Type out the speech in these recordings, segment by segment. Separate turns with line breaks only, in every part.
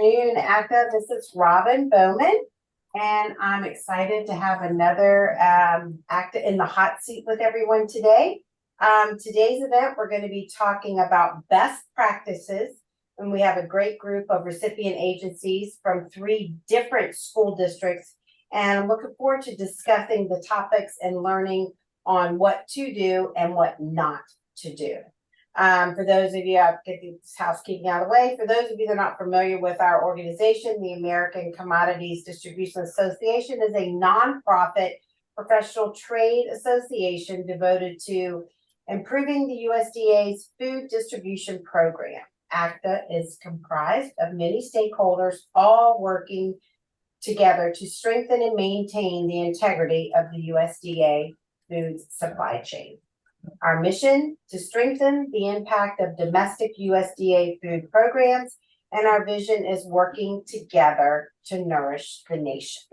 afternoon, ACDA. This is Robin Bowman, and I'm excited to have another ACDA in the hot seat with everyone today. Today's event, we're going to be talking about best practices, and we have a great group of recipient agencies from 3 different school districts, and I'm looking forward to discussing the topics and learning on what to do and what not to do. For those of you, I'll get this housekeeping out of the way. For those of you that are not familiar with our organization, the American Commodities Distribution Association is a nonprofit professional trade association devoted to improving the USDA's food distribution program. ACDA is comprised of many stakeholders, all working together to strengthen and maintain the integrity of the USDA food supply chain. Our mission to strengthen the impact of domestic USDA food programs, and our vision is working together to nourish the nation.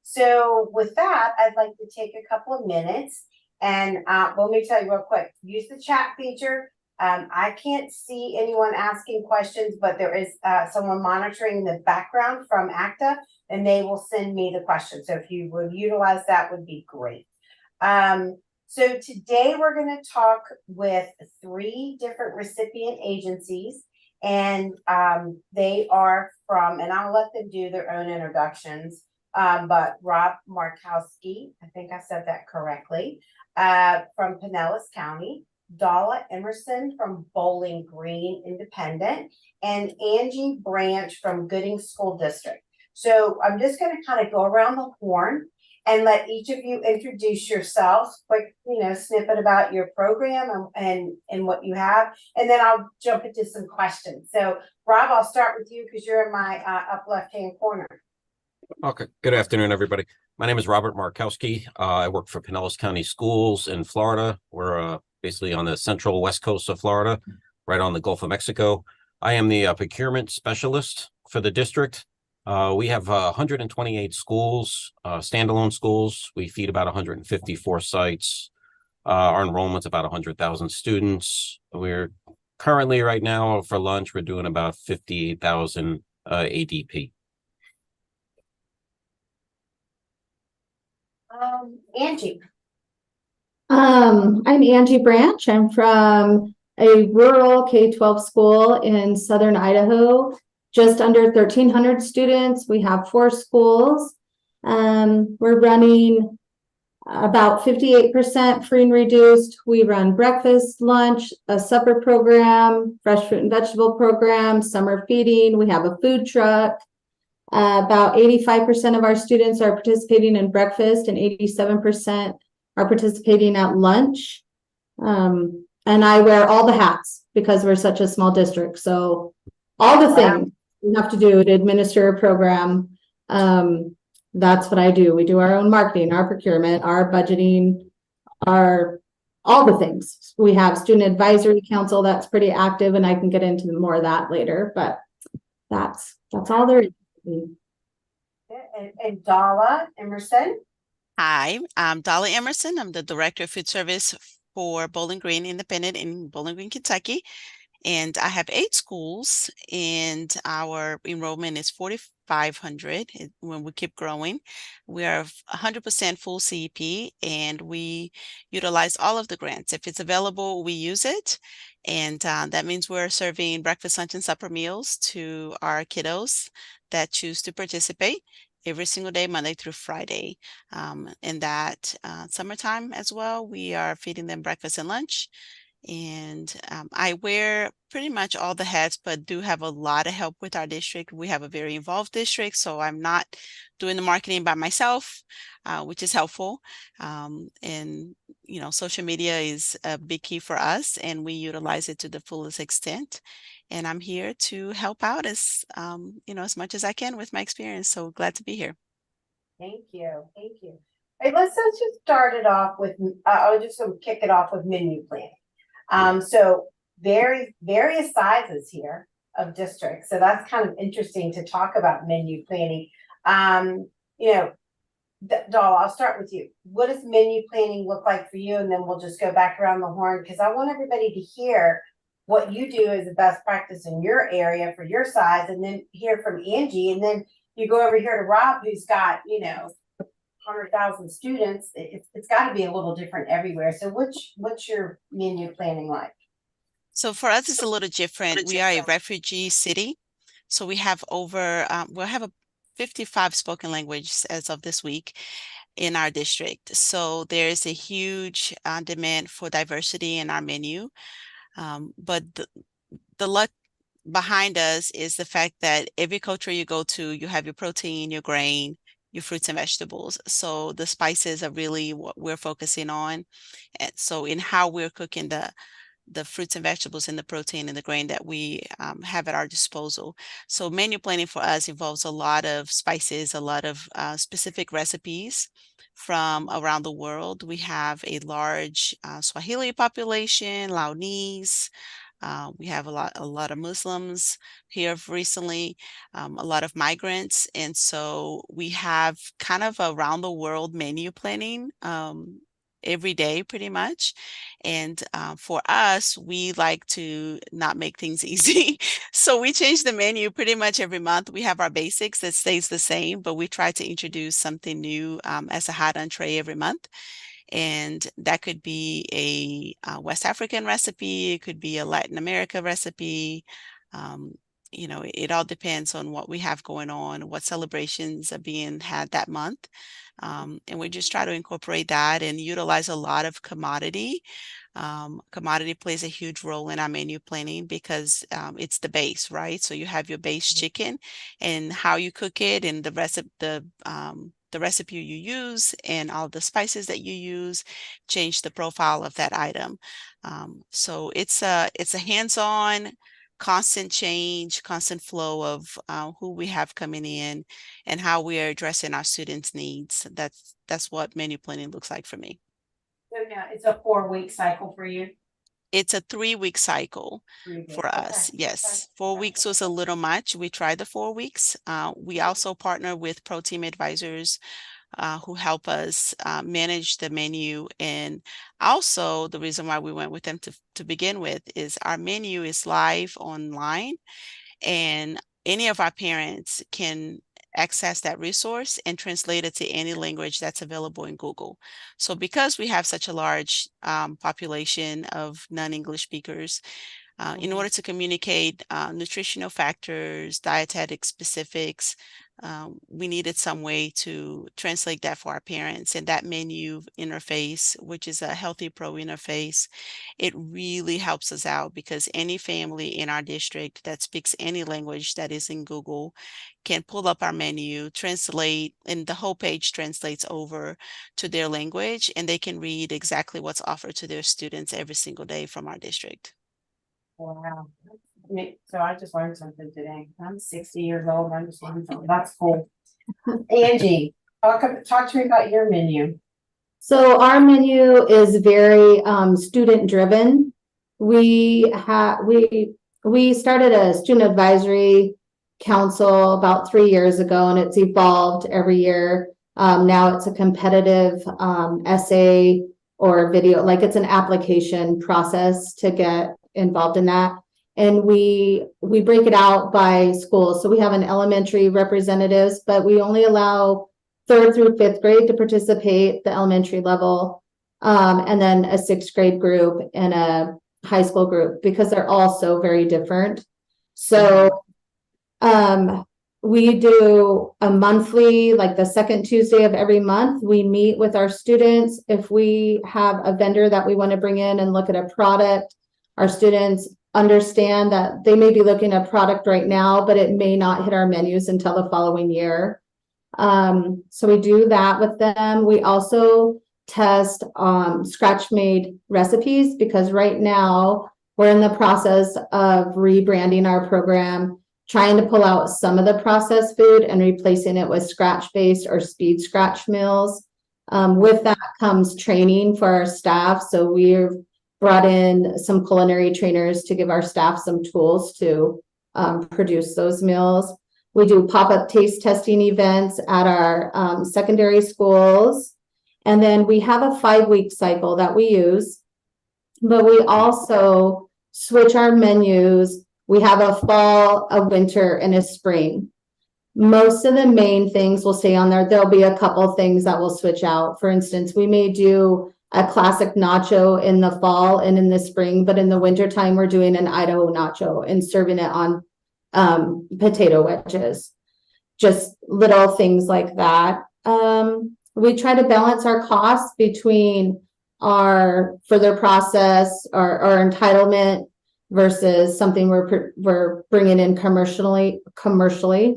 So with that, I'd like to take a couple of minutes and let me tell you real quick, use the chat feature. I can't see anyone asking questions, but there is someone monitoring the background from ACDA, and they will send me the questions. So if you would utilize that, would be great. So today we're going to talk with 3 different recipient agencies, and they are from, and I'll let them do their own introductions, but Rob Markowski, I think I said that correctly, from Pinellas County, Dala Emerson from Bowling Green Independent, and Angie Branch from Gooding School District. So I'm just going to kind of go around the horn and let each of you introduce yourselves, quick, snippet about your program and what you have, and then I'll jump into some questions. So, Rob, I'll start with you because you're in my up left-hand corner.
Okay. Good afternoon, everybody. My name is Robert Markowski. I work for Pinellas County Schools in Florida. We're basically on the central west coast of Florida, right on the Gulf of Mexico. I am the procurement specialist for the district. We have 128 schools, standalone schools. We feed about 154 sites. Our enrollment's about 100,000 students. We're currently right now for lunch, we're doing about 58,000 ADP.
Angie.
I'm Angie Branch. I'm from a rural K-12 school in southern Idaho. Just under 1,300 students. We have 4 schools. We're running about 58% free and reduced. We run breakfast, lunch, a supper program, fresh fruit and vegetable program, summer feeding. We have a food truck. About 85% of our students are participating in breakfast and 87% are participating at lunch. And I wear all the hats because we're such a small district. So all the things we have to do to administer a program. That's what I do. We do our own marketing, our procurement, our budgeting, all the things. We have student advisory council that's pretty active, and I can get into more of that later, but that's all there is.
And Dala Emerson.
Hi, I'm Dala Emerson. I'm the Director of Food Service for Bowling Green Independent in Bowling Green, Kentucky. And I have 8 schools, and our enrollment is 4,500 when we keep growing. We are 100% full CEP, and we utilize all of the grants. If it's available, we use it. And that means we're serving breakfast, lunch, and supper meals to our kiddos that choose to participate every single day, Monday through Friday. In that summertime as well, we are feeding them breakfast and lunch. And I wear pretty much all the hats, but do have a lot of help with our district. We have a very involved district, so I'm not doing the marketing by myself, which is helpful. And social media is a big key for us, and we utilize it to the fullest extent. And I'm here to help out as as much as I can with my experience. So glad to be here.
Thank you. Thank you. Hey, let's just start it off with. I'll just kick it off with menu planning. So various sizes here of districts. So that's kind of interesting to talk about menu planning. Doll, I'll start with you. What does menu planning look like for you? And then we'll just go back around the horn because I want everybody to hear what you do is the best practice in your area for your size, and then hear from Angie, and then you go over here to Rob, who's got, 100,000 students. It's got to be a little different everywhere. So what's your menu planning like?
So for us, it's a little different. We are a refugee city. So we have we'll have 55 spoken languages as of this week in our district. So there is a huge demand for diversity in our menu. But the luck behind us is the fact that every culture you go to, you have your protein, your grain, your fruits and vegetables. So the spices are really what we're focusing on. And so in how we're cooking the fruits and vegetables and the protein and the grain that we have at our disposal. So menu planning for us involves a lot of spices, a lot of specific recipes from around the world. We have a large Swahili population, Laonese. We have a lot of Muslims here recently, a lot of migrants. And so we have kind of around the world menu planning every day pretty much. And for us, we like to not make things easy. So we change the menu pretty much every month. We have our basics that stays the same, but we try to introduce something new as a hot entree every month. And that could be a West African recipe. It could be a Latin America recipe. It all depends on what we have going on, what celebrations are being had that month. And we just try to incorporate that and utilize a lot of commodity. Commodity plays a huge role in our menu planning because it's the base, right? So you have your base chicken and how you cook it and the recipe you use and all the spices that you use change the profile of that item. So it's a hands-on, constant change, constant flow of who we have coming in and how we are addressing our students' needs. That's what menu planning looks like for me.
So now it's a 4-week cycle for you?
It's a 3-week cycle
3 weeks.
for us.
Okay.
Yes.
Okay.
4 weeks was a little much. We tried the 4 weeks. We also partner with Pro Team Advisors who help us manage the menu. And also the reason why we went with them to begin with is our menu is live online and any of our parents can access that resource and translate it to any language that's available in Google. So because we have such a large population of non-English speakers, in order to communicate nutritional factors, dietetic specifics, we needed some way to translate that for our parents. And that menu interface, which is a Healthy Pro interface, it really helps us out because any family in our district that speaks any language that is in Google can pull up our menu, translate, and the whole page translates over to their language, and they can read exactly what's offered to their students every single day from our district.
Wow. So I just learned something today. I'm 60 years old. I just learned something. That's cool. Angie, talk to me about your menu.
So our menu is very student driven. We started a student advisory council about 3 years ago, and it's evolved every year. Now it's a competitive essay or video, like it's an application process to get involved in that. And we break it out by school. So we have an elementary representatives, but we only allow 3rd through 5th grade to participate, the elementary level, and then a 6th grade group and a high school group because they're all so very different. So we do a monthly, like the 2nd Tuesday of every month, we meet with our students. If we have a vendor that we want to bring in and look at a product, our students understand that they may be looking at a product right now, but it may not hit our menus until the following year. So we do that with them. We also test scratch-made recipes because right now we're in the process of rebranding our program, trying to pull out some of the processed food and replacing it with scratch-based or speed scratch meals. With that comes training for our staff. So we've brought in some culinary trainers to give our staff some tools to produce those meals. We do pop-up taste testing events at our secondary schools. And then we have a 5-week cycle that we use, but we also switch our menus. We have a fall, a winter, and a spring. Most of the main things will stay on there. There'll be a couple things that will switch out. For instance, we may do a classic nacho in the fall and in the spring, but in the winter time, we're doing an Idaho nacho and serving it on potato wedges. Just little things like that. We try to balance our costs between our further process or entitlement versus something we're bringing in commercially,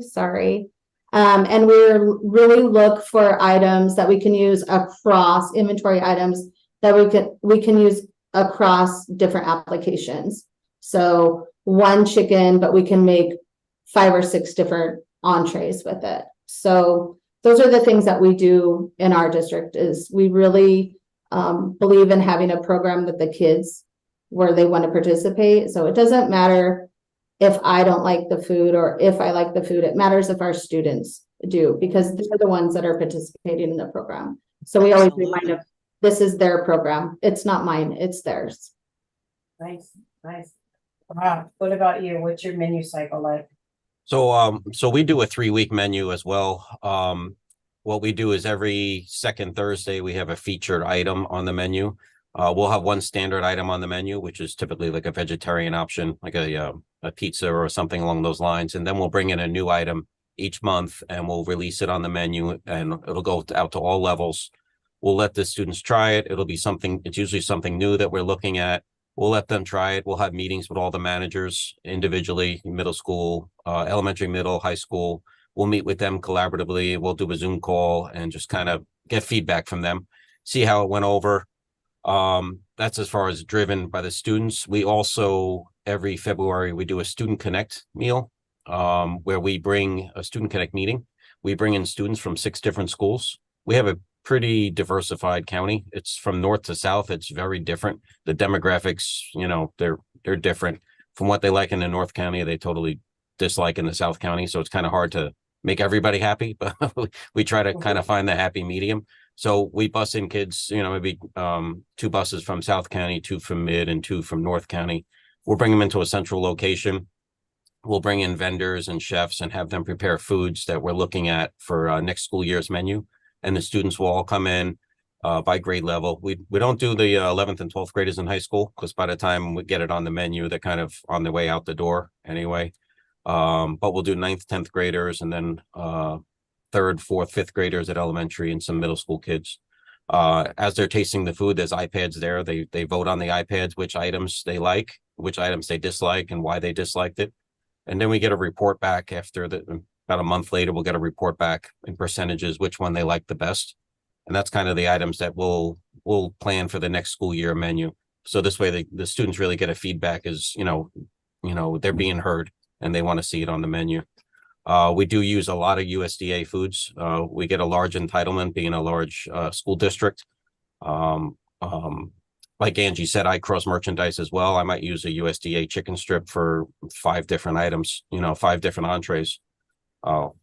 sorry. And we're really look for items that we can use across inventory items that we can use across different applications. So one chicken, but we can make 5 or 6 different entrees with it. So those are the things that we do in our district. Is we really believe in having a program that the kids where they want to participate. So it doesn't matter if I don't like the food or if I like the food. It matters if our students do, because they're the ones that are participating in the program. So we always remind them, this is their program. It's not mine, it's theirs.
Nice, nice. Wow. What about you? What's your menu cycle like?
So we do a 3-week menu as well. What we do is every second Thursday, we have a featured item on the menu. We'll have one standard item on the menu, which is typically like a vegetarian option, like a pizza or something along those lines. And then we'll bring in a new item each month and we'll release it on the menu, and it'll go out to all levels. We'll let the students try it. It'll be something, it's usually something new that we're looking at. We'll let them try it. We'll have meetings with all the managers individually, middle school, elementary, middle, high school. We'll meet with them collaboratively. We'll do a Zoom call and just kind of get feedback from them, see how it went over. That's as far as driven by the students. We also, every February, we do a Student Connect meal, where we bring a Student Connect meeting. We bring in students from 6 different schools. We have a pretty diversified county. It's from north to south. It's very different. The demographics, you know, they're different from what they like in the North County. They totally dislike in the South County. So it's kind of hard to make everybody happy, but we try to kind of find the happy medium. So we bus in kids, you know, maybe 2 buses from South County, 2 from Mid, and 2 from North County. We'll bring them into a central location. We'll bring in vendors and chefs and have them prepare foods that we're looking at for next school year's menu. And the students will all come in by grade level. We don't do the 11th and 12th graders in high school, because by the time we get it on the menu, they're kind of on their way out the door anyway. But we'll do 9th, 10th graders, and then 3rd, 4th, 5th graders at elementary, and some middle school kids. As they're tasting the food, there's iPads there. They vote on the iPads which items they like, which items they dislike, and why they disliked it. And then we get a report back after about a month later, we'll get a report back in percentages, which one they like the best. And that's kind of the items that we'll plan for the next school year menu. So this way the students really get a feedback as, you know, they're being heard and they want to see it on the menu. We do use a lot of USDA foods. We get a large entitlement being a large school district. Like Angie said, I cross merchandise as well. I might use a USDA chicken strip for 5 different items, 5 different entrees. I'll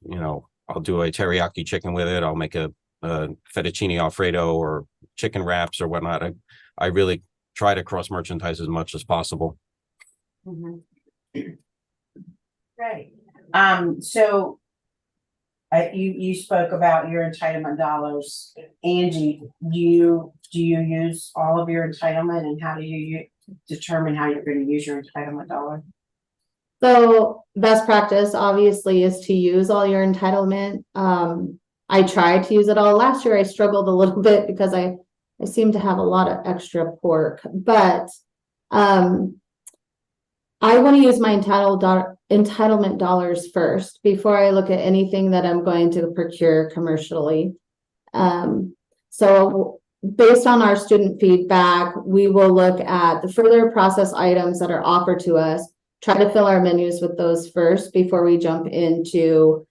do a teriyaki chicken with it. I'll make a fettuccine Alfredo or chicken wraps or whatnot. I really try to cross merchandise as much as possible.
Mm-hmm. Right. So you spoke about your entitlement dollars. Angie, do you use all of your entitlement, and how do you determine how you're going to use your entitlement dollar?
So best practice obviously is to use all your entitlement. I tried to use it all. Last year I struggled a little bit because I seem to have a lot of extra pork, but I want to use my entitlement dollars first before I look at anything that I'm going to procure commercially. So based on our student feedback, we will look at the further process items that are offered to us, try to fill our menus with those first before we jump into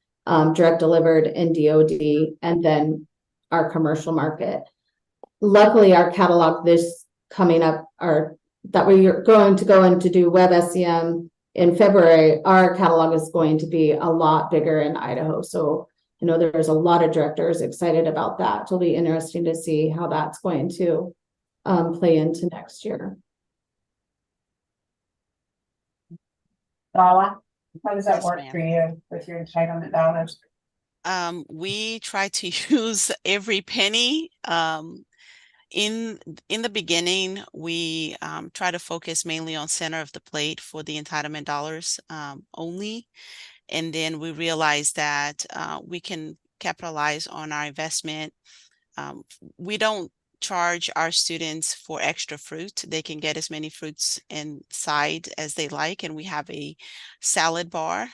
direct delivered and DOD, and then our commercial market. Luckily, our catalog this coming up, that we're going to go in to do web SEM in February, our catalog is going to be a lot bigger in Idaho. So, there's a lot of directors excited about that. It'll be interesting to see how that's going to play into next year.
Paula, how does that
Yes,
work
ma'am.
for you with your entitlement dollars?
We try to use every penny. In in the beginning, we try to focus mainly on center of the plate for the entitlement dollars only. And then we realized that we can capitalize on our investment. We don't charge our students for extra fruit. They can get as many fruits inside as they like, and we have a salad bar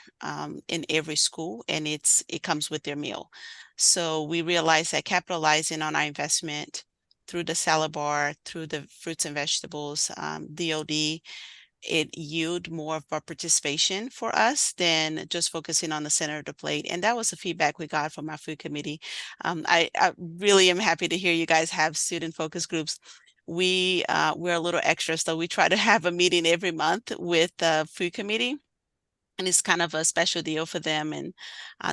in every school, and it comes with their meal. So we realized that capitalizing on our investment through the salad bar, through the fruits and vegetables, DOD, it yield more of a participation for us than just focusing on the center of the plate. And that was the feedback we got from our food committee. I really am happy to hear you guys have student focus groups. We're a little extra, so we try to have a meeting every month with the food committee. And it's kind of a special deal for them, and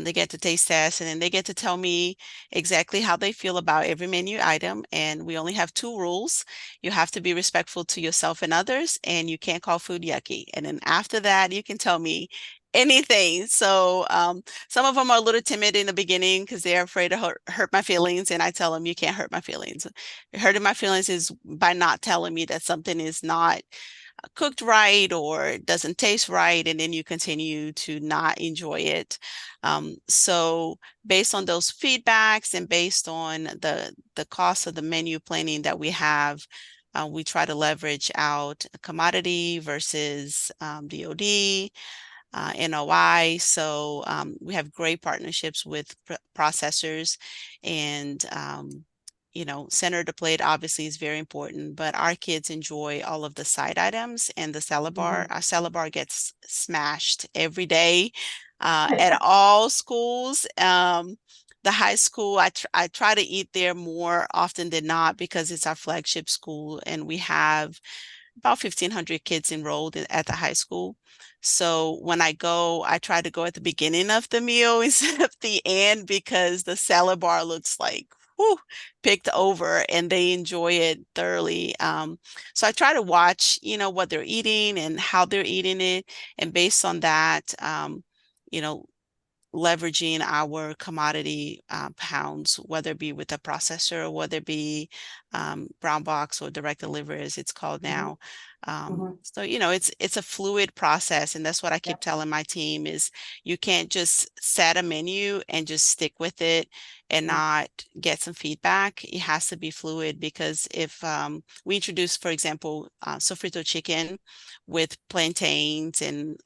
they get to taste test, and then they get to tell me exactly how they feel about every menu item. And we only have two rules: you have to be respectful to yourself and others, and you can't call food yucky. And then after that, you can tell me anything. So some of them are a little timid in the beginning because they're afraid to hurt my feelings, and I tell them you can't hurt my feelings. Hurting my feelings is by not telling me that something is not cooked right or doesn't taste right, and then you continue to not enjoy it. So based on those feedbacks and based on the cost of the menu planning that we have, we try to leverage out a commodity versus DOD, NOI. So we have great partnerships with processors, and center of the plate obviously is very important, but our kids enjoy all of the side items and the salad bar. Our salad bar gets smashed every day at all schools. The high school, I try to eat there more often than not because it's our flagship school, and we have about 1,500 kids enrolled at the high school. So when I go, I try to go at the beginning of the meal instead of the end, because the salad bar looks like whew, picked over, and they enjoy it thoroughly. So I try to watch, what they're eating and how they're eating it. And based on that, you know, leveraging our commodity pounds, whether it be with a processor or whether it be brown box or direct delivery, as it's called now. So it's a fluid process, and that's what I keep telling my team is you can't just set a menu and just stick with it and not get some feedback. It has to be fluid, because if we introduce, for example, sofrito chicken with plantains and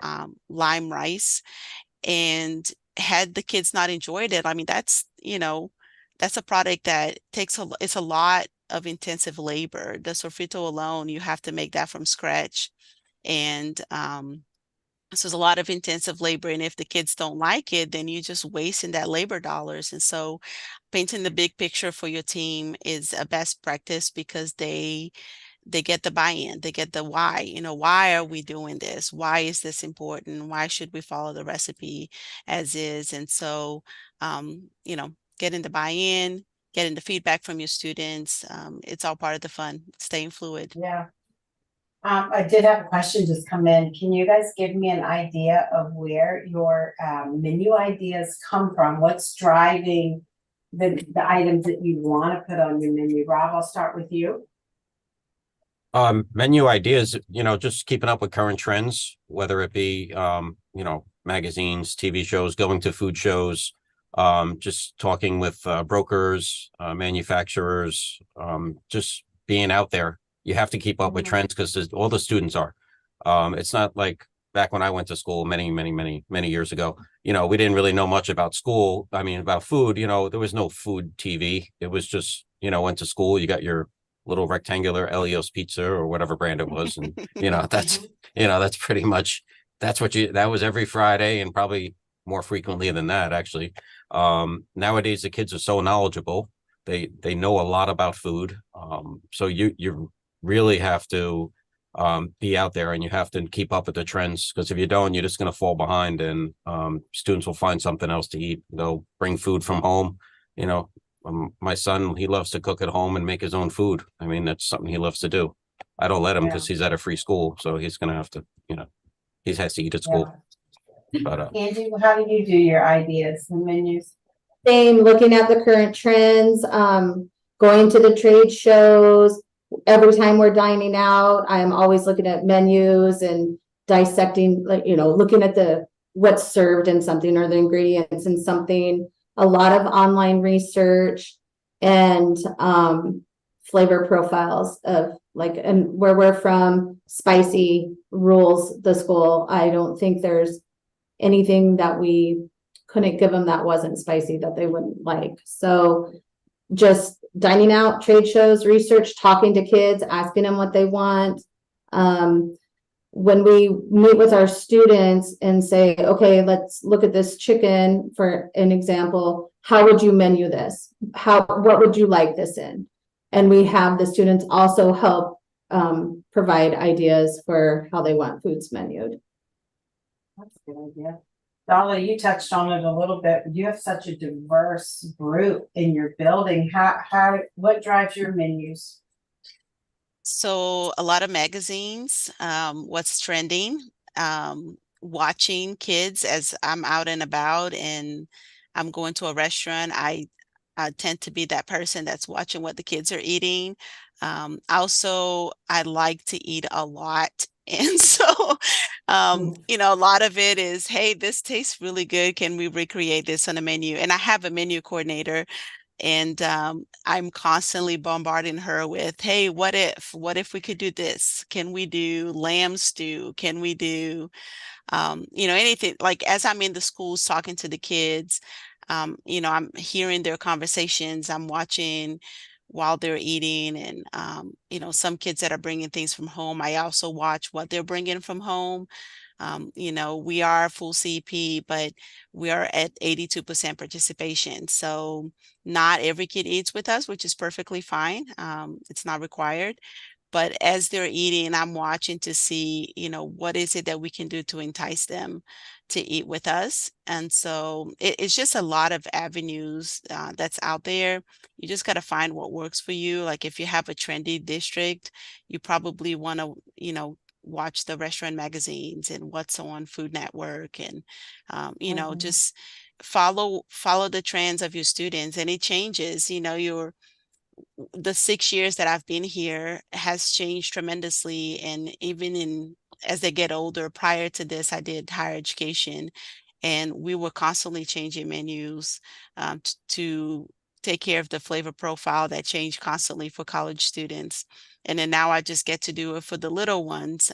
lime rice, and had the kids not enjoyed it, I mean, that's a product that it's a lot of intensive labor. The sofrito alone, you have to make that from scratch. And so there's a lot of intensive labor. And if the kids don't like it, then you're just wasting that labor dollars. And so painting the big picture for your team is a best practice, because they get the buy-in, they get the why, why are we doing this? Why is this important? Why should we follow the recipe as is? And so, getting the buy-in, getting the feedback from your students, it's all part of the fun, staying fluid.
Yeah. I did have a question just come in. Can you guys give me an idea of where your menu ideas come from? What's driving the items that you want to put on your menu? Rob, I'll start with you.
Menu ideas, just keeping up with current trends, whether it be, magazines, TV shows, going to food shows, just talking with brokers, manufacturers, just being out there. You have to keep up with trends because all the students are. It's not like back when I went to school many, many, many, many years ago. We didn't really know much about school. I mean, about food, there was no food TV. It was just, went to school, you got your little rectangular Elios pizza or whatever brand it was. And, that's pretty much, that was every Friday, and probably more frequently than that, actually. Nowadays, the kids are so knowledgeable. They know a lot about food. So you really have to be out there, and you have to keep up with the trends, because if you don't, you're just going to fall behind, and students will find something else to eat. They'll bring food from home. My son, he loves to cook at home and make his own food. I mean, that's something he loves to do. I don't let him because he's at a free school, so he's going to have to, he has to eat at
Yeah.
school. But
Angie, how do you do your ideas and menus?
Same, looking at the current trends, going to the trade shows. Every time we're dining out, I am always looking at menus and dissecting, like, looking at what's served in something or the ingredients in something. A lot of online research and flavor profiles of and where we're from, spicy rules the school. I don't think there's anything that we couldn't give them that wasn't spicy that they wouldn't like. So just dining out, trade shows, research, talking to kids, asking them what they want. When we meet with our students and say, okay, let's look at this chicken for an example, how would you menu this? What would you like this in? And we have the students also help provide ideas for how they want foods menued.
That's a good idea. Dolly, you touched on it a little bit, but you have such a diverse group in your building. What drives your menus?
So a lot of magazines, what's trending, watching kids as I'm out and about and I'm going to a restaurant. I tend to be that person that's watching what the kids are eating. Also, I like to eat a lot. And so, a lot of it is, hey, this tastes really good. Can we recreate this on a menu? And I have a menu coordinator. And I'm constantly bombarding her with, hey, what if we could do this? Can we do lamb stew? Can we do, anything? Like as I'm in the schools talking to the kids, I'm hearing their conversations. I'm watching while they're eating and, some kids that are bringing things from home. I also watch what they're bringing from home. We are full CP, but we are at 82% participation. So not every kid eats with us, which is perfectly fine. It's not required. But as they're eating, I'm watching to see, what is it that we can do to entice them to eat with us. And so it's just a lot of avenues that's out there. You just got to find what works for you. Like if you have a trendy district, you probably want to, watch the restaurant magazines and what's on Food Network and, just follow the trends of your students, and it changes, the 6 years that I've been here has changed tremendously. And even as they get older, prior to this, I did higher education and we were constantly changing menus to take care of the flavor profile that changed constantly for college students. And then now I just get to do it for the little ones,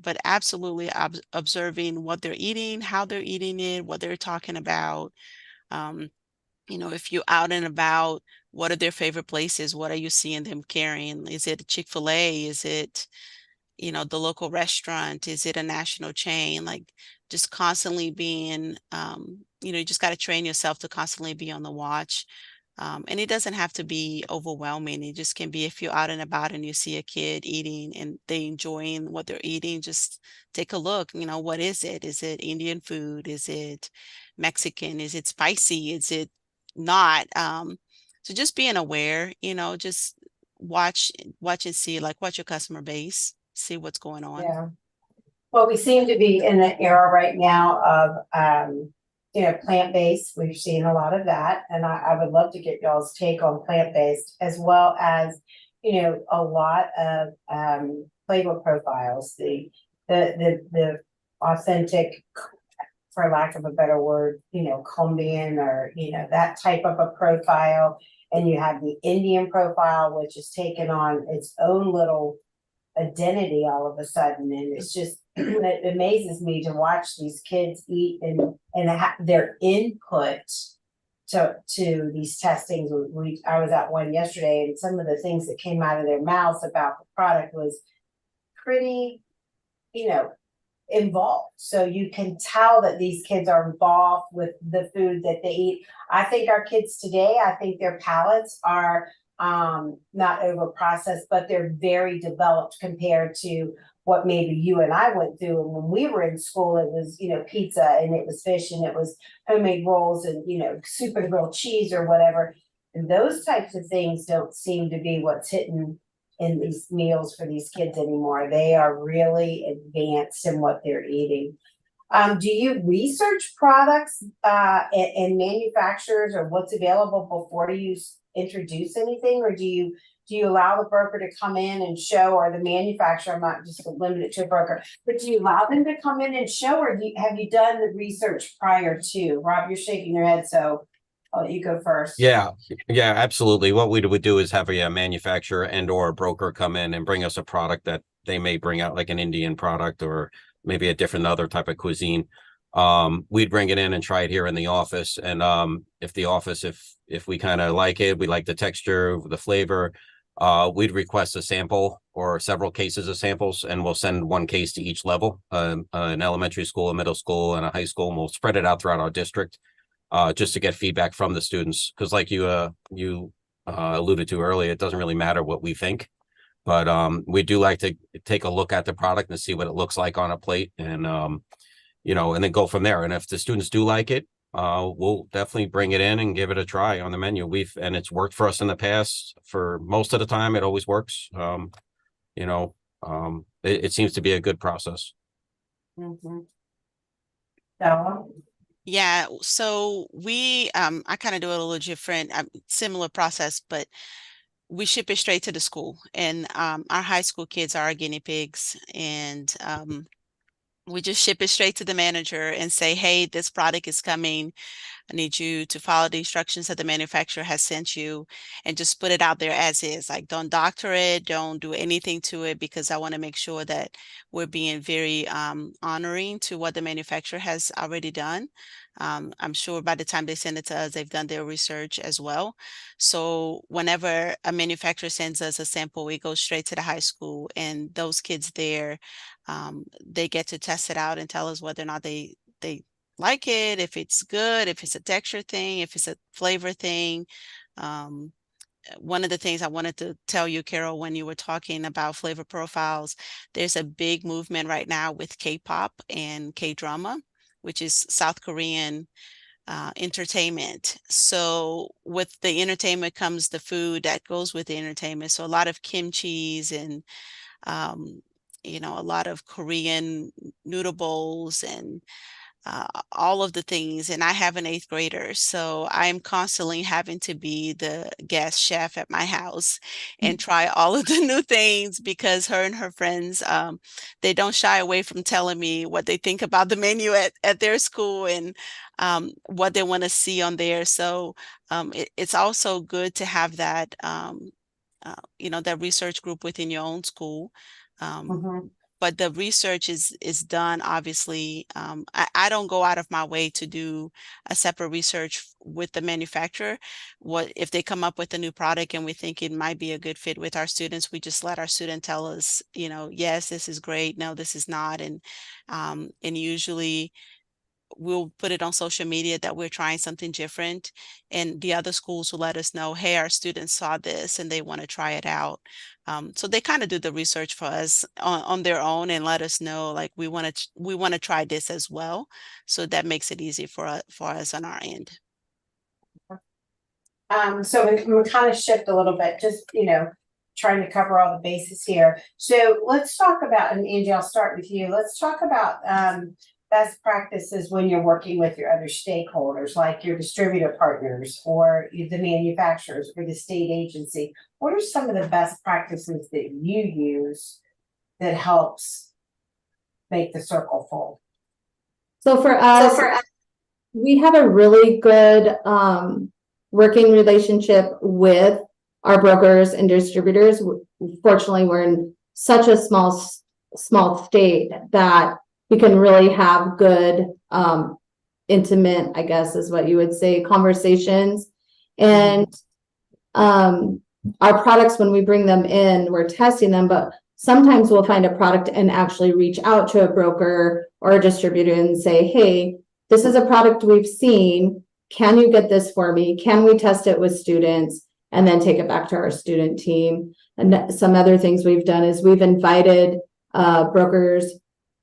but absolutely observing what they're eating, how they're eating it, what they're talking about. If you're out and about, what are their favorite places? What are you seeing them carrying? Is it a Chick-fil-A? Is it, the local restaurant? Is it a national chain? Like just constantly being, you just got to train yourself to constantly be on the watch. And it doesn't have to be overwhelming. It just can be if you're out and about and you see a kid eating and they enjoying what they're eating, just take a look. What is it? Is it Indian food? Is it Mexican? Is it spicy? Is it not? So just being aware, just watch and see, like, what's your customer base, see what's going on.
Yeah. Well, we seem to be in an era right now of, plant-based. We've seen a lot of that. And I would love to get y'all's take on plant-based as well as, a lot of flavor profiles, the authentic, for lack of a better word, Colombian or, that type of a profile. And you have the Indian profile, which is taken on its own little identity all of a sudden. And it's just, it amazes me to watch these kids eat and their input to these testings. I was at one yesterday and some of the things that came out of their mouths about the product was pretty, involved. So you can tell that these kids are involved with the food that they eat. I think our kids today, I think their palates are not over processed, but they're very developed compared to what maybe you and I went through. And when we were in school, it was, pizza and it was fish and it was homemade rolls and, soup and grilled cheese or whatever. And those types of things don't seem to be what's hitting in these meals for these kids anymore. They are really advanced in what they're eating. Do you research products and manufacturers or what's available before you introduce anything, or do you allow the broker to come in and show, or the manufacturer? I'm not just limited to a broker, but do you allow them to come in and show, or have you done the research prior to? Rob, you're shaking your head, so I'll let you go first.
Yeah, absolutely. What we would do is have a manufacturer and or a broker come in and bring us a product that they may bring out, like an Indian product or maybe a different other type of cuisine. We'd bring it in and try it here in the office. And if we kind of like it, we like the texture, the flavor, we'd request a sample or several cases of samples, and we'll send one case to each level, an elementary school, a middle school, and a high school, and we'll spread it out throughout our district, just to get feedback from the students. Because like you alluded to earlier, it doesn't really matter what we think. But we do like to take a look at the product and see what it looks like on a plate, and and then go from there. And if the students do like it, we'll definitely bring it in and give it a try on the menu. And it's worked for us in the past. For most of the time, it always works. It seems to be a good process.
Mm-hmm.
Yeah, so I kind of do it a little different, similar process, but we ship it straight to the school, and our high school kids are our guinea pigs, and we just ship it straight to the manager and say, hey, this product is coming. I need you to follow the instructions that the manufacturer has sent you, and just put it out there as is. Like, don't doctor it, don't do anything to it, because I want to make sure that we're being very honoring to what the manufacturer has already done. I'm sure by the time they send it to us, they've done their research as well. So whenever a manufacturer sends us a sample, we go straight to the high school, and those kids there, they get to test it out and tell us whether or not they like it, if it's good, if it's a texture thing, if it's a flavor thing. One of the things I wanted to tell you, Carol, when you were talking about flavor profiles, there's a big movement right now with K-pop and K-drama, which is South Korean entertainment. So with the entertainment comes the food that goes with the entertainment. So a lot of kimchis and a lot of Korean noodle bowls and all of the things. And I have an 8th grader, so I'm constantly having to be the guest chef at my house and try all of the new things, because her and her friends, they don't shy away from telling me what they think about the menu at their school, and what they want to see on there. So it's also good to have that, that research group within your own school. But the research is done, obviously. I don't go out of my way to do a separate research with the manufacturer. What if they come up with a new product and we think it might be a good fit with our students? We just let our student tell us, yes, this is great. No, this is not. And usually we'll put it on social media that we're trying something different, and the other schools will let us know, hey, our students saw this and they want to try it out. So they kind of do the research for us on their own and let us know, like, we want to try this as well. So that makes it easy for us on our end.
So we kind of shift a little bit, just trying to cover all the bases here. So let's talk about, and Angie, I'll start with you. Let's talk about best practices when you're working with your other stakeholders, like your distributor partners or the manufacturers or the state agency. What are some of the best practices that you use that helps make the circle full?
So for us, we have a really good working relationship with our brokers and distributors. Fortunately, we're in such a small state that we can really have good, intimate, I guess is what you would say, conversations. And our products, when we bring them in, we're testing them, but sometimes we'll find a product and actually reach out to a broker or a distributor and say, hey, this is a product we've seen. Can you get this for me? Can we test it with students? And then take it back to our student team. And some other things we've done is we've invited brokers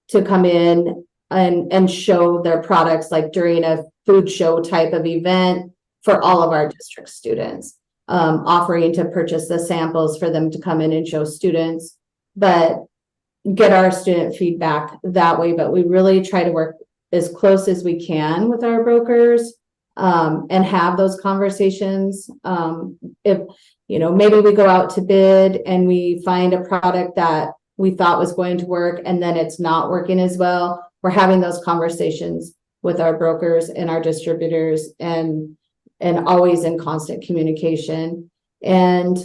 to come in and show their products, like during a food show type of event for all of our district students. offering to purchase the samples for them to come in and show students, but get our student feedback that way. But we really try to work as close as we can with our brokers, and have those conversations. If, maybe we go out to bid and we find a product that we thought was going to work and then it's not working as well, we're having those conversations with our brokers and our distributors, and always in constant communication. And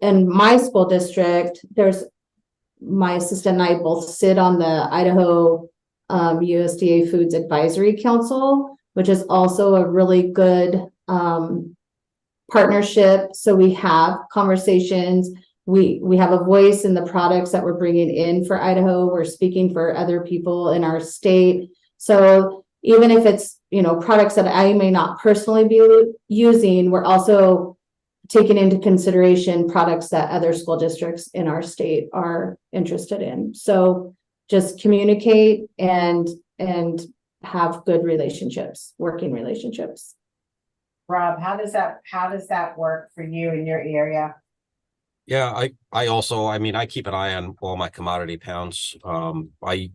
in my school district, my assistant and I both sit on the Idaho USDA Foods Advisory Council, which is also a really good partnership. So we have conversations. We have a voice in the products that we're bringing in for Idaho. We're speaking for other people in our state. So even if it's, products that I may not personally be using, we're also taking into consideration products that other school districts in our state are interested in. So just communicate and have good relationships, working relationships.
Rob, how does that work for you in your area?
Yeah, I also, I keep an eye on all my commodity pounds. I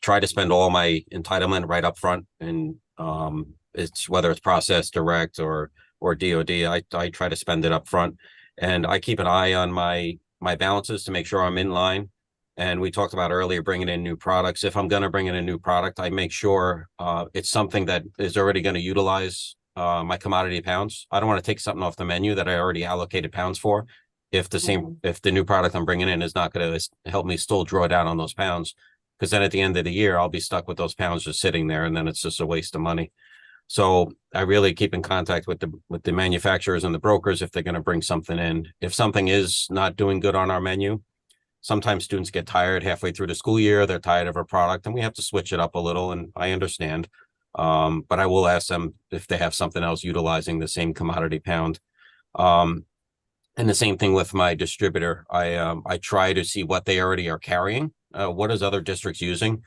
try to spend all my entitlement right up front, and it's whether it's processed direct or DOD, I try to spend it up front, and I keep an eye on my balances to make sure I'm in line. And we talked about earlier bringing in new products. If I'm going to bring in a new product, I make sure it's something that is already going to utilize my commodity pounds. I don't want to take something off the menu that I already allocated pounds for. If the new product I'm bringing in is not going to help me still draw down on those pounds, because then at the end of the year, I'll be stuck with those pounds just sitting there, and then it's just a waste of money. So I really keep in contact with the manufacturers and the brokers if they're going to bring something in. If something is not doing good on our menu, sometimes students get tired halfway through the school year. They're tired of our product, and we have to switch it up a little, and I understand. But I will ask them if they have something else utilizing the same commodity pound. And the same thing with my distributor. I try to see what they already are carrying. What is other districts using?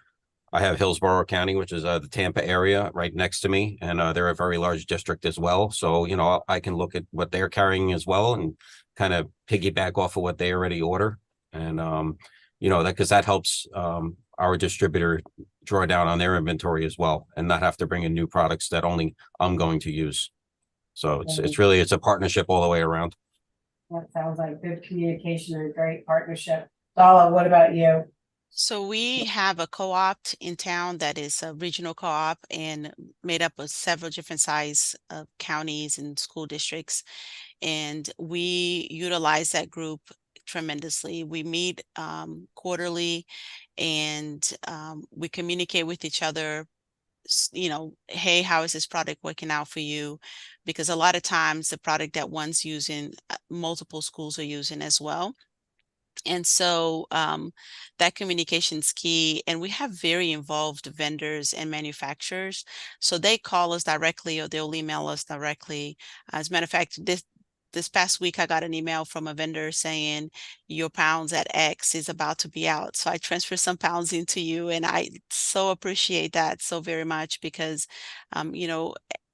I have Hillsborough County, which is the Tampa area right next to me, and they're a very large district as well. So, I can look at what they're carrying as well and kind of piggyback off of what they already order. And, because that helps our distributor draw down on their inventory as well, and not have to bring in new products that only I'm going to use. So it's a partnership all the way around.
That sounds like good communication and a great partnership. Dala, what about you?
So we have a co-op in town that is a regional co-op and made up of several different size counties and school districts. And we utilize that group tremendously. We meet quarterly, and we communicate with each other. Hey, how is this product working out for you? Because a lot of times the product that one's using, multiple schools are using as well. And so that communication's key. And we have very involved vendors and manufacturers. So they call us directly or they'll email us directly. As a matter of fact, this past week, I got an email from a vendor saying your pounds at X is about to be out. So I transfer some pounds into you. And I so appreciate that so very much because,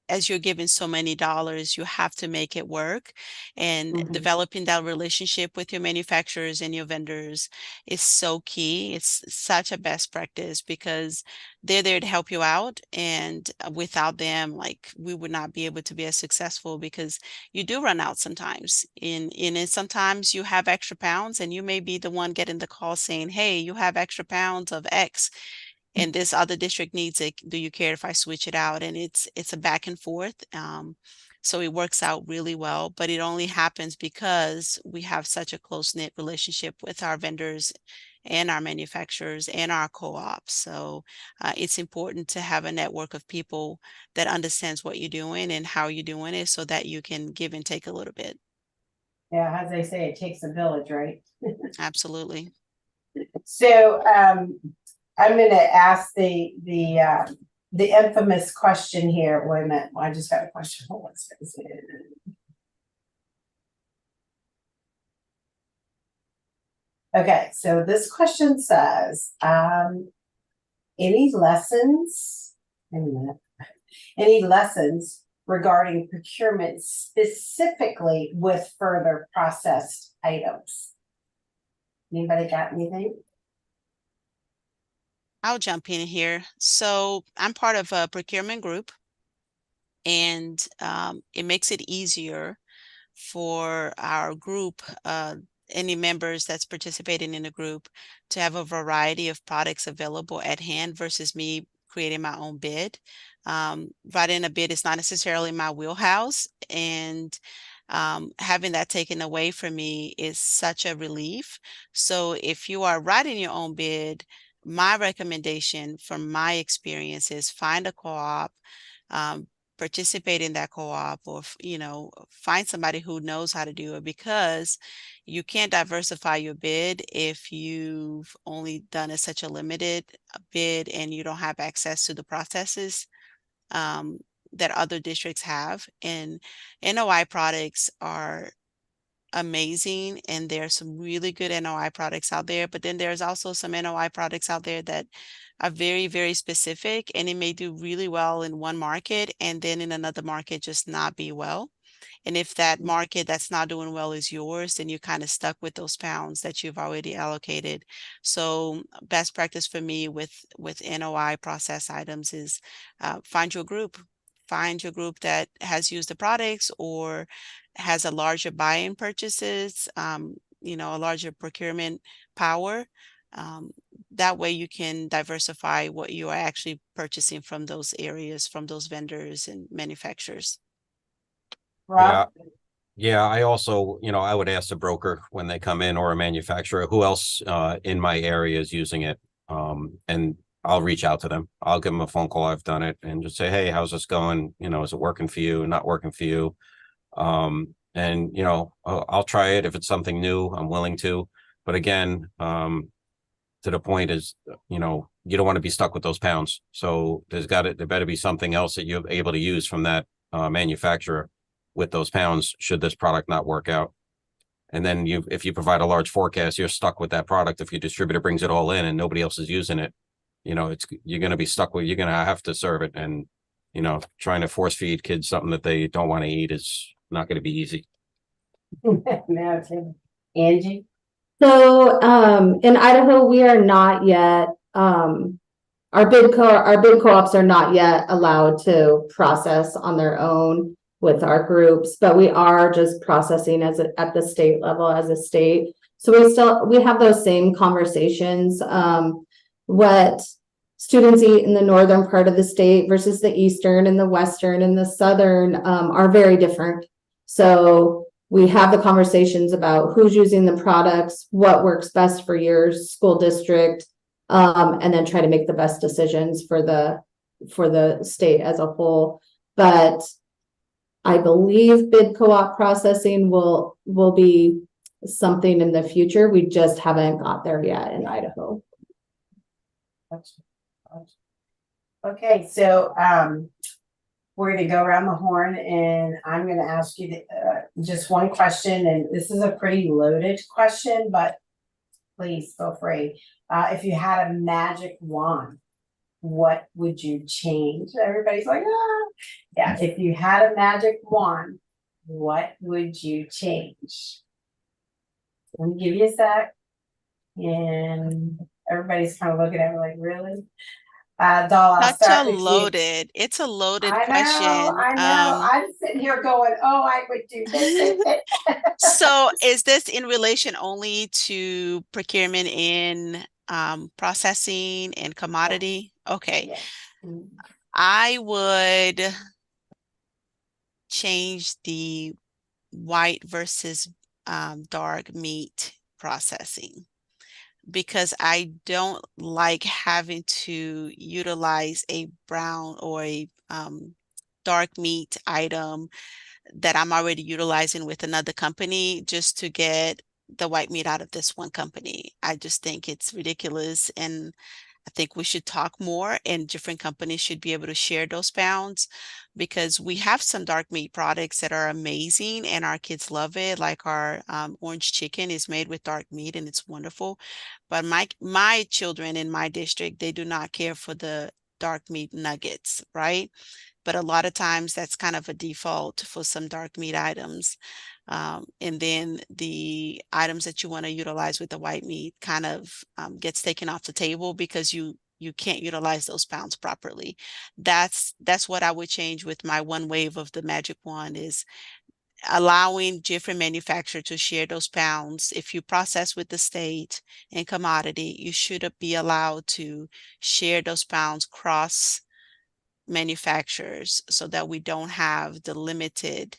as you're giving so many dollars, you have to make it work. And developing that relationship with your manufacturers and your vendors is so key. It's such a best practice because they're there to help you out. And without them, we would not be able to be as successful because you do run out sometimes. And sometimes you have extra pounds and you may be the one getting the call saying, hey, you have extra pounds of X. And this other district needs it. Do you care if I switch it out? And it's a back and forth. So it works out really well, but it only happens because we have such a close-knit relationship with our vendors and our manufacturers and our co-ops. So it's important to have a network of people that understands what you're doing and how you're doing it so that you can give and take a little bit.
Yeah, as they say, it takes a village, right?
Absolutely.
So I'm going to ask the infamous question here. Wait a minute, I just got a question. Hold on a second. Okay, so this question says, any lessons? Wait a minute. Any lessons regarding procurement specifically with further processed items. Anybody got anything?
I'll jump in here. So I'm part of a procurement group, and it makes it easier for our group, any members that's participating in the group, to have a variety of products available at hand versus me creating my own bid. Writing a bid is not necessarily my wheelhouse, and having that taken away from me is such a relief. So if you are writing your own bid, my recommendation from my experience is find a co-op, um, participate in that co-op, or find somebody who knows how to do it, because you can't diversify your bid if you've only done such a limited bid and you don't have access to the processes um, that other districts have. And NOI products are amazing, and there's some really good NOI products out there, but then there's also some NOI products out there that are very, very specific, and it may do really well in one market and then in another market just not be well. And if that market that's not doing well is yours, then you're kind of stuck with those pounds that you've already allocated. So best practice for me with NOI process items is find your group. Find your group that has used the products or has a larger buy-in purchases, a larger procurement power. Um, that way you can diversify what you are actually purchasing from those areas, from those vendors and manufacturers.
Rob?
Yeah, I also, I would ask the broker when they come in, or a manufacturer, who else in my area is using it. And I'll reach out to them. I'll give them a phone call. I've done it, and just say, hey, how's this going? Is it working for you? Not working for you? And I'll try it. If it's something new, I'm willing to. But again, to the point is, you don't want to be stuck with those pounds. So there better be something else that you're able to use from that manufacturer with those pounds, should this product not work out. And then if you provide a large forecast, you're stuck with that product. If your distributor brings it all in and nobody else is using it, you're going to be stuck with, you're going to have to serve it. And, trying to force feed kids something that they don't want to eat is not going to be easy.
No, Tim. Angie?
So, in Idaho, we are not yet, our bid co-ops are not yet allowed to process on their own with our groups, but we are just processing at the state level as a state. So we have those same conversations. What students eat in the northern part of the state versus the eastern and the western and the southern are very different. So we have the conversations about who's using the products, what works best for your school district, and then try to make the best decisions for the state as a whole. But I believe bid co-op processing will be something in the future. We just haven't got there yet in Idaho.
Okay, so we're going to go around the horn, and I'm going to ask you just one question, and this is a pretty loaded question, but please feel free. If you had a magic wand, what would you change? Everybody's like, ah. Yeah, if you had a magic wand, what would you change? Let me give you a sec. And everybody's kind of looking at me like, really? Doll, I'll start with you.
It's a loaded
I
question.
know. I'm sitting here going, oh, I would do this.
So is this in relation only to procurement in processing and commodity? Okay.
Yeah.
I would change the white versus dark meat processing, because I don't like having to utilize a brown or a dark meat item that I'm already utilizing with another company just to get the white meat out of this one company. I just think it's ridiculous, and I think we should talk more, and different companies should be able to share those pounds, because we have some dark meat products that are amazing and our kids love it. Like our orange chicken is made with dark meat and it's wonderful. But my children in my district, they do not care for the dark meat nuggets, right? but a lot of times that's kind of a default for some dark meat items. And then the items that you want to utilize with the white meat kind of gets taken off the table because you can't utilize those pounds properly. That's what I would change with my one wave of the magic wand, is allowing different manufacturers to share those pounds. If you process with the state and commodity, you should be allowed to share those pounds cross manufacturers so that we don't have the limited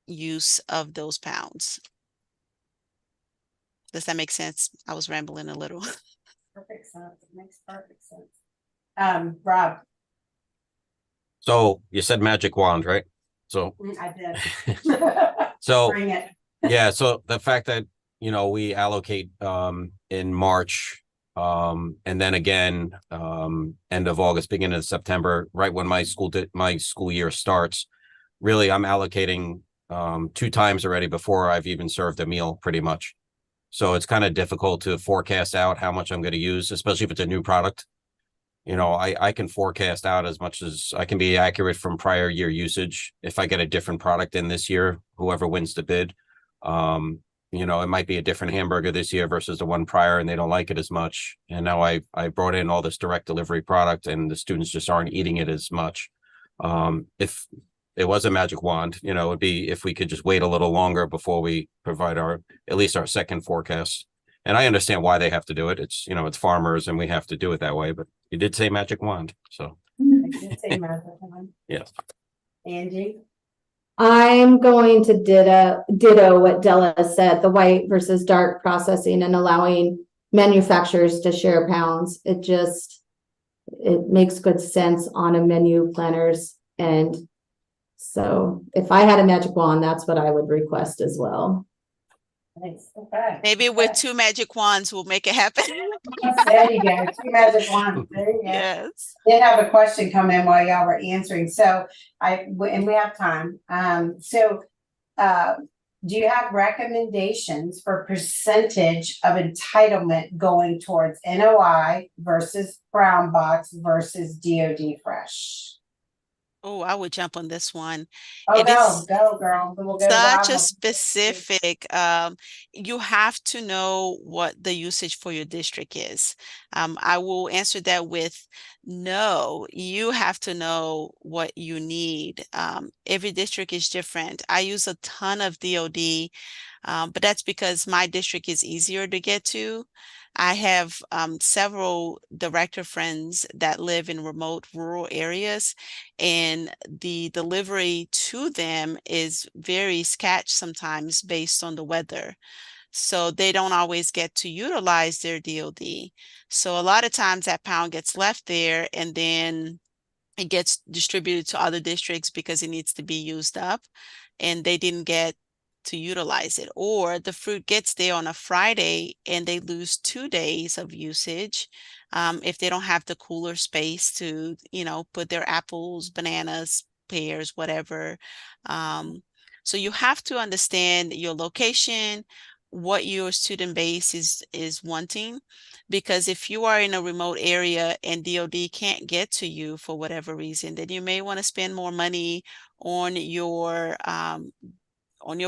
use of those pounds. Does that make sense? I was rambling a little.
Perfect sense. It makes perfect sense. Rob.
So you said magic wand, right? So
I did.
so
Bring it.
yeah, so the fact that, you know, we allocate in March, and then again end of August, beginning of September, right when my school year starts. Really, I'm allocating 2 times already before I've even served a meal, pretty much. So it's kind of difficult to forecast out how much I'm going to use, especially if it's a new product. You know, I can forecast out as much as I can be accurate from prior year usage. If I get a different product in this year, whoever wins the bid, you know, it might be a different hamburger this year versus the one prior, and they don't like it as much. And now I brought in all this direct delivery product, and the students just aren't eating it as much. If it was a magic wand, you know, it'd be if we could just wait a little longer before we provide at least our second forecast. And I understand why they have to do it. It's, you know, it's farmers and we have to do it that way, but you did say magic wand. So
I did say magic wand.
yes.
Angie.
I'm going to ditto what Della said, the white versus dark processing and allowing manufacturers to share pounds. It makes good sense on a menu planners. And so if I had a magic wand, that's what I would request as well.
Nice. Okay.
Maybe with 2 magic wands, we'll make it happen.
There you go. 2 magic wands. There you go.
Yes.
Did have a question come in while y'all were answering. So and we have time. Do you have recommendations for percentage of entitlement going towards NOI versus brown box versus DoD fresh?
Oh, I would jump on this one.
Oh,
It is
go girl. Then we'll go to
such a
Rob.
specific, you have to know what the usage for your district is. I will answer that with no, you have to know what you need. Every district is different. I use a ton of DoD, but that's because my district is easier to get to. I have several director friends that live in remote rural areas, and the delivery to them is very sketch sometimes based on the weather. So they don't always get to utilize their DoD. So a lot of times that pound gets left there and then it gets distributed to other districts because it needs to be used up and they didn't get to utilize it. Or the fruit gets there on a Friday and they lose 2 days of usage if they don't have the cooler space to, you know, put their apples, bananas, pears, whatever. So you have to understand your location, what your student base is wanting, because if you are in a remote area and DoD can't get to you for whatever reason, then you may want to spend more money on your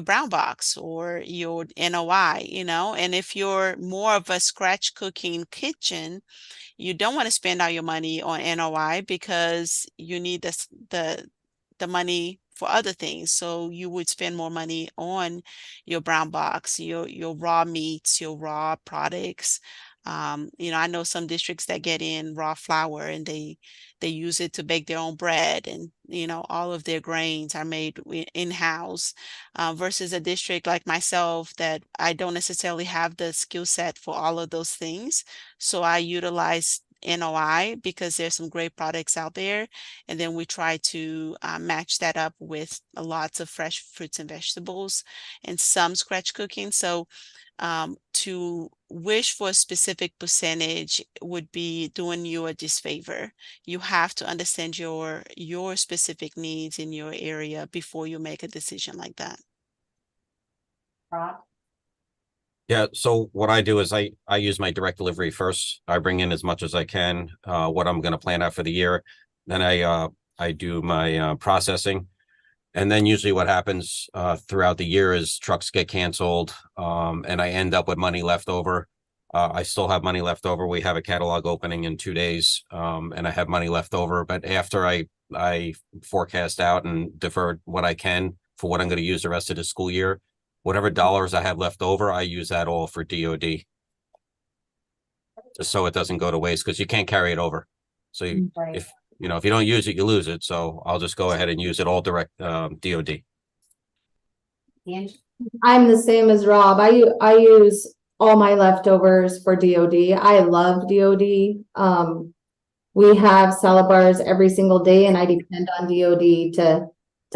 brown box or your NOI, you know. And if you're more of a scratch cooking kitchen, you don't want to spend all your money on NOI because you need the money for other things. So you would spend more money on your brown box, your raw meats, your raw products. You know, I know some districts that get in raw flour and they use it to bake their own bread, and you know, all of their grains are made in-house, versus a district like myself that I don't necessarily have the skill set for all of those things. So I utilize NOI because there's some great products out there, and then we try to match that up with lots of fresh fruits and vegetables and some scratch cooking. So to wish for a specific percentage would be doing you a disfavor. You have to understand your specific needs in your area before you make a decision like that.
Rob.
Yeah, so what I do is I use my direct delivery first. I bring in as much as I can, what I'm going to plan out for the year. Then I I do my processing. And then usually what happens throughout the year is trucks get canceled, and I end up with money left over. I still have money left over. We have a catalog opening in 2 days, and I have money left over. But after I forecast out and defer what I can for what I'm going to use the rest of the school year, whatever dollars I have left over, I use that all for DOD. Just so it doesn't go to waste, because you can't carry it over. So
Right.
if you don't use it, you lose it. So I'll just go ahead and use it all direct DOD.
Angie?
I'm the same as Rob. I use all my leftovers for DOD. I love DOD. We have salad bars every single day, and I depend on DOD to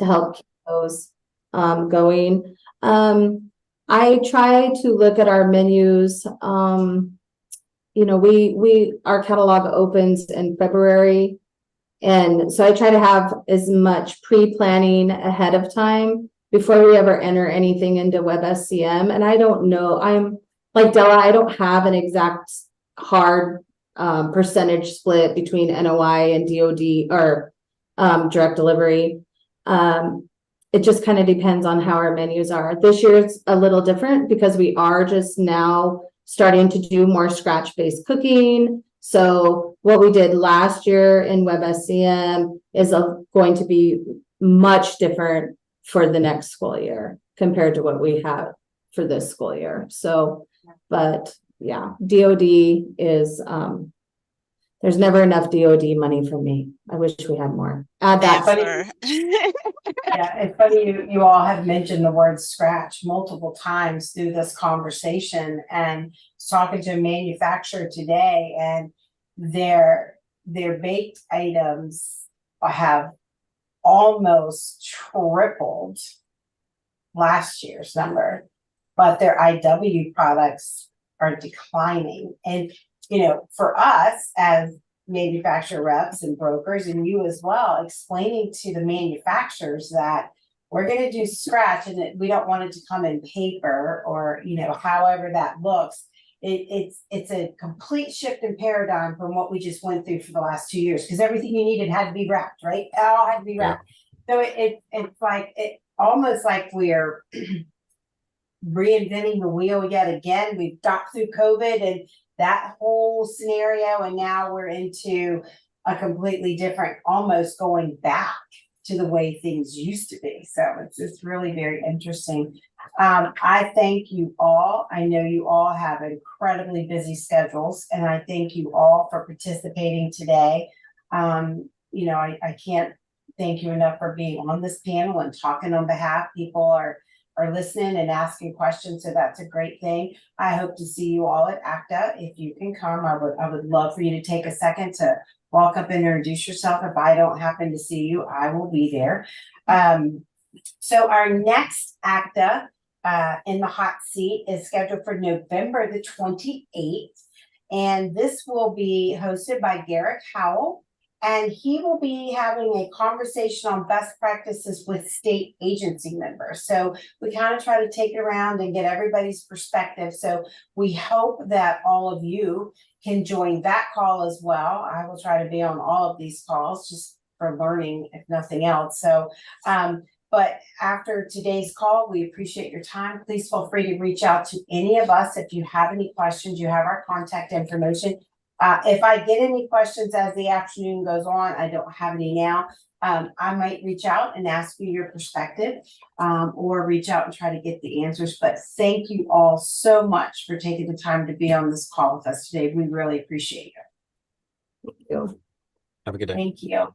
help keep those going. I try to look at our menus. Our catalog opens in February. And so I try to have as much pre-planning ahead of time before we ever enter anything into WebSCM. And I don't know, I'm like Della, I don't have an exact hard percentage split between NOI and DOD or direct delivery. It just kind of depends on how our menus are. This year it's a little different because we are just now starting to do more scratch-based cooking. So what we did last year in WebSCM is going to be much different for the next school year compared to what we have for this school year. So, but yeah, DOD is, there's never enough DOD money for me. I wish we had more. Add that.
Never.
Yeah, it's funny you all have mentioned the word scratch multiple times through this conversation, and talking to a manufacturer today, and their baked items have almost tripled last year's number, but their IW products are declining. And for us as manufacturer reps and brokers, and you as well, explaining to the manufacturers that we're going to do scratch, and that we don't want it to come in paper or however that looks. It's a complete shift in paradigm from what we just went through for the last 2 years, because everything you needed had to be wrapped, right? It all had to be wrapped. Yeah. So it's like almost like we're reinventing the wheel yet again. We've got through COVID and that whole scenario, and now we're into a completely different, almost going back to the way things used to be. So it's really very interesting. I thank you all. I know you all have incredibly busy schedules, and I thank you all for participating today. I can't thank you enough for being on this panel and talking on behalf. People are listening and asking questions, so that's a great thing. I hope to see you all at ACDA. If you can come, I would love for you to take a second to walk up and introduce yourself. If I don't happen to see you, I will be there. So our next ACDA in the hot seat is scheduled for November the 28th, and this will be hosted by Garrick Howell. And he will be having a conversation on best practices with state agency members. So we kind of try to take it around and get everybody's perspective. So we hope that all of you can join that call as well. I will try to be on all of these calls just for learning, if nothing else. So, but after today's call, we appreciate your time. Please feel free to reach out to any of us. If you have any questions, you have our contact information. If I get any questions as the afternoon goes on, I don't have any now, I might reach out and ask you your perspective, or reach out and try to get the answers. But thank you all so much for taking the time to be on this call with us today. We really appreciate it.
Thank you.
Have a good day.
Thank you.